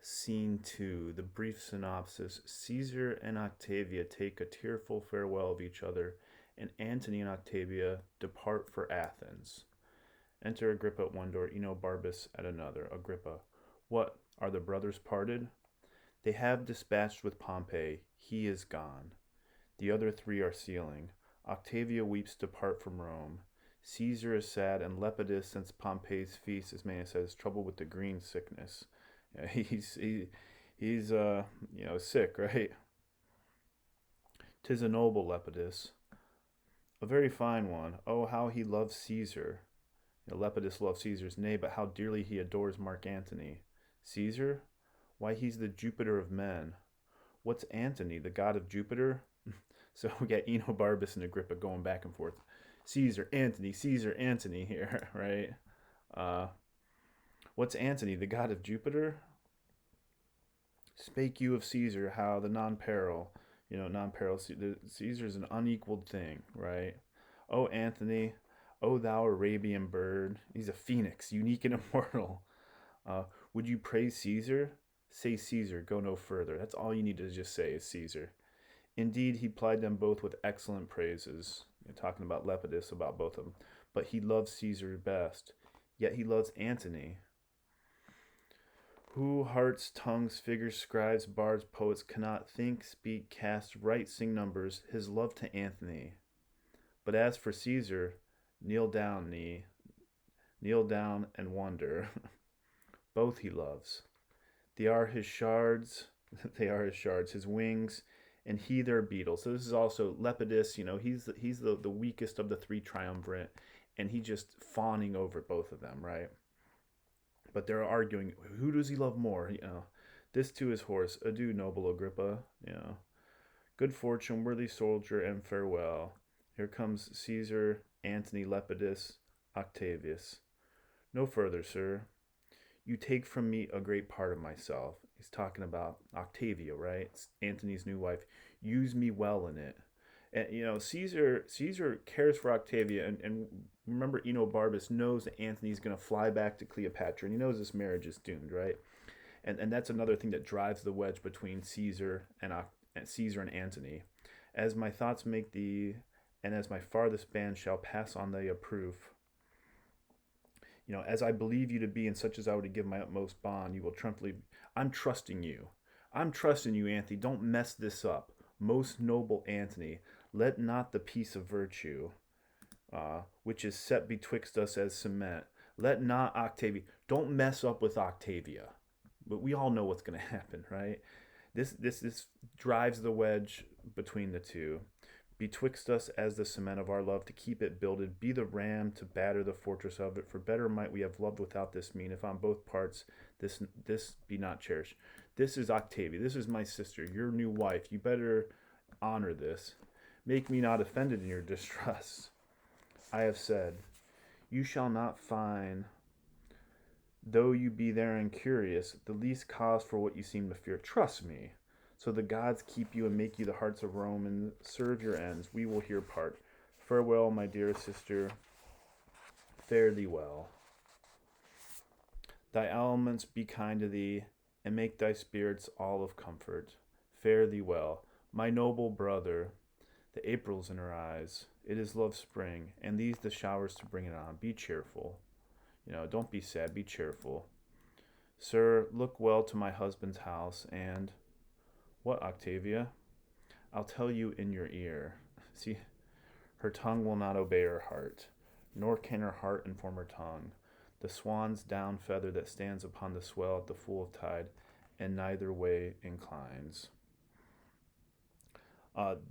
Scene 2, the brief synopsis. Caesar and Octavia take a tearful farewell of each other, and Antony and Octavia depart for Athens. Enter Agrippa at one door, Enobarbus at another. Agrippa, what, are the brothers parted? They have dispatched with Pompey. He is gone. The other three are sealing. Octavia weeps to part from Rome. Caesar is sad, and Lepidus, since Pompey's feast, as Mania says, troubled with the green sickness. Yeah, he's sick, right? 'Tis a noble Lepidus, a very fine one. Oh, how he loves Caesar. Lepidus loves Caesar's nay, but how dearly he adores Mark Antony. Caesar? Why, he's the Jupiter of men. What's Antony, the god of Jupiter? So we got Enobarbus and Agrippa going back and forth. Caesar, Antony here, right? Uh, what's Antony, the god of Jupiter? Spake you of Caesar, how the non-peril, Caesar's an unequaled thing, right? Oh, Antony, oh, thou Arabian bird, he's a phoenix, unique and immortal. Would you praise Caesar? Say Caesar, go no further. That's all you need to just say is Caesar. Indeed, he plied them both with excellent praises. You're talking about Lepidus, about both of them. But he loves Caesar best. Yet he loves Antony. Who hearts, tongues, figures, scribes, bards, poets cannot think, speak, cast, write, sing numbers, his love to Antony. But as for Caesar, kneel down, kneel down and wonder. Both he loves. They are his shards, his wings, and he their beetle. So this is also Lepidus, he's the weakest of the three triumvirate, and he's just fawning over both of them, right? But they're arguing, who does he love more? This to his horse. Adieu, noble Agrippa. Good fortune, worthy soldier, and farewell. Here comes Caesar, Antony, Lepidus, Octavius. No further, sir. You take from me a great part of myself. He's talking about Octavia, right? It's Antony's new wife. Use me well in it. And Caesar cares for Octavia, and remember, Enobarbus knows that Antony's going to fly back to Cleopatra, and he knows this marriage is doomed, right? And that's another thing that drives the wedge between Caesar and Antony. As my thoughts make thee, and as my farthest band shall pass on thy approof, as I believe you to be, and such as I would give my utmost bond, you will trustfully. I'm trusting you. Antony. Don't mess this up. Most noble Antony, let not the peace of virtue, which is set betwixt us as cement, let not Octavia. Don't mess up with Octavia. But we all know what's going to happen, right? This drives the wedge between the two. Betwixt us as the cement of our love to keep it builded, be the ram to batter the fortress of it. For better might we have loved without this mean, if on both parts this be not cherished. This is Octavia. This is my sister, your new wife. You better honor this. Make me not offended in your distress. I have said, you shall not find, though you be therein curious, the least cause for what you seem to fear. Trust me. So the gods keep you and make you the hearts of Rome and serve your ends. We will here part. Farewell, my dear sister. Fare thee well. Thy elements be kind to thee, and make thy spirits all of comfort. Fare thee well. My noble brother, the April's in her eyes. It is love spring, and these the showers to bring it on. Be cheerful. Don't be sad, be cheerful. Sir, look well to my husband's house, and... What, Octavia? I'll tell you in your ear. See, her tongue will not obey her heart, nor can her heart inform her tongue. The swan's down feather that stands upon the swell at the full of tide, and neither way inclines.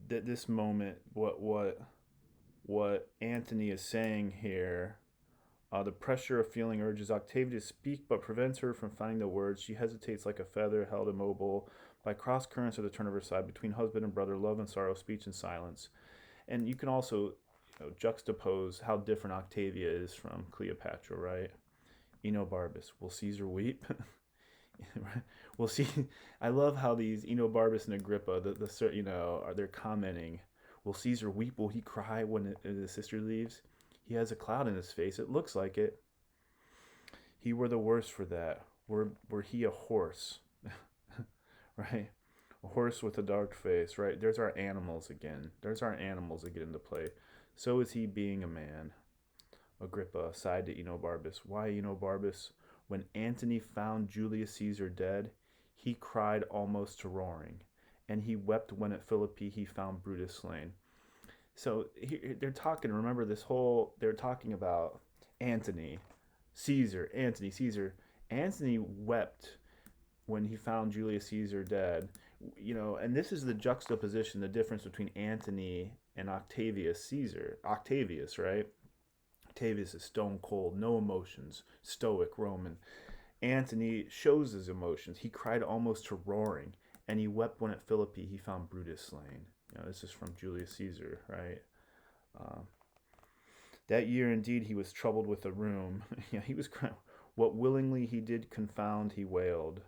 This moment, what Antony is saying here, the pressure of feeling urges Octavia to speak, but prevents her from finding the words. She hesitates like a feather held immobile by cross currents at the turn of her side, between husband and brother, love and sorrow, speech and silence. And you can also juxtapose how different Octavia is from Cleopatra, right? Enobarbus, will Caesar weep? We'll see. I love how these Enobarbus and Agrippa, they're commenting. Will Caesar weep? Will he cry when his sister leaves? He has a cloud in his face. It looks like it. He were the worse for that. Were he a horse. right? A horse with a dark face, right? There's our animals again. There's our animals that get into play. So is he being a man. Agrippa sighed to Enobarbus. Why, Enobarbus? When Antony found Julius Caesar dead, he cried almost to roaring, and he wept when at Philippi he found Brutus slain. So they're talking, remember this whole, they're talking about Antony, Caesar, Antony, Caesar. Antony wept when he found Julius Caesar dead. And this is the juxtaposition, the difference between Antony and Octavius Caesar. Octavius, right? Octavius is stone cold, no emotions, stoic Roman. Antony shows his emotions. He cried almost to roaring, and he wept when at Philippi he found Brutus slain. This is from Julius Caesar, right? Uh, that year, indeed, he was troubled with a rheum. He was crying. What willingly he did confound, he wailed.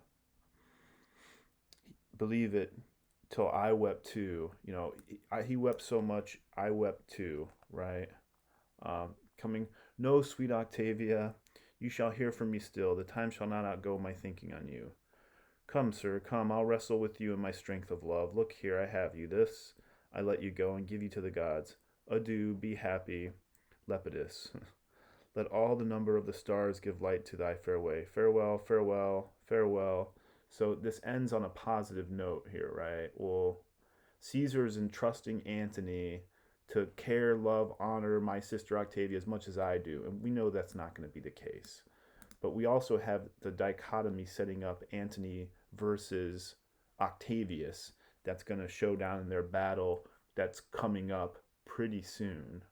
Believe it, till I wept too. He wept so much, I wept too, right? Coming, no, sweet Octavia, you shall hear from me still. The time shall not outgo my thinking on you. Come, sir, come, I'll wrestle with you in my strength of love. Look here, I have you. This I let you go and give you to the gods. Adieu, be happy, Lepidus. Let all the number of the stars give light to thy fair way. Farewell, farewell, farewell. So this ends on a positive note here, right? Well, Caesar's entrusting Antony to care, love, honor my sister Octavia as much as I do. And we know that's not going to be the case. But we also have the dichotomy setting up Antony versus Octavius that's going to show down in their battle that's coming up pretty soon,